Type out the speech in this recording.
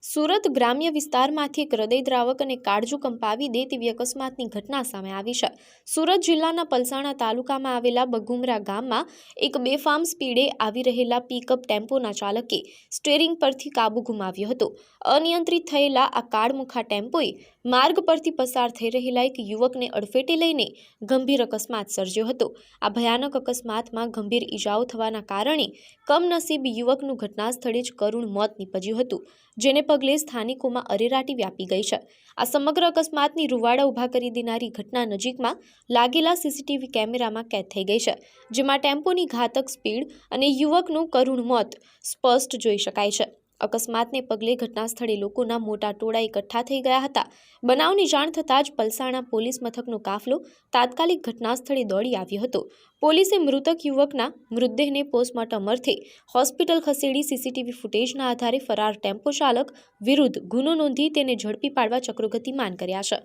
સુરત ગ્રામ્ય વિસ્તારમાંથી એક હૃદયદ્રાવક અને કાળજું કંપાવી દે તેવી અકસ્માતની ઘટના સામે આવી છે। સુરત જિલ્લાના પલસાણા તાલુકામાં આવેલા બઘુમરા ગામમાં એક બેફામ સ્પીડે આવી રહેલા પિકઅપ ટેમ્પોના ચાલકે સ્ટીયરિંગ પરથી કાબુ ગુમાવ્યો હતો। અનિયંત્રિત થયેલા આ કાળમુખા ટેમ્પોએ માર્ગ પરથી પસાર થઈ રહેલા એક યુવકને અડફેટે લઈને ગંભીર અકસ્માત સર્જ્યો હતો। આ ભયાનક અકસ્માતમાં ગંભીર ઈજાઓ થવાના કારણે કમનસીબ યુવકનું ઘટના સ્થળે જ કરુણ મોત નીપજ્યું હતું, જેને પગલે સ્થાનિકોમાં અરેરાટી વ્યાપી ગઈ છે। આ સમગ્ર અકસ્માતની રૂવાડા ઊભા કરી દેનારી ઘટના નજીકમાં લાગેલા સીસીટીવી કેમેરામાં કેદ થઈ ગઈ છે, જેમાં ટેમ્પોની ઘાતક સ્પીડ અને યુવકનું કરુણ મોત સ્પષ્ટ જોઈ શકાય છે। અકસ્માતને પગલે ઘટના સ્થળે લોકોના મોટા ટોળા એકઠા થઈ ગયા હતા। બનાવની જાણ થતાં જ પલસાણા પોલીસ મથકનો કાફલો તાત્કાલિક ઘટના સ્થળે દોડી આવ્યો હતો। પોલીસે મૃતક યુવકના મૃતદેહને પોસ્ટમોર્ટમ અર્થે હોસ્પિટલ ખસેડી સીસીટીવી ફૂટેજના આધારે ફરાર ટેમ્પો ચાલક વિરુદ્ધ ગુનો નોંધી તેને ઝડપી પાડવા ચક્રો ગતિમાન કર્યા છે।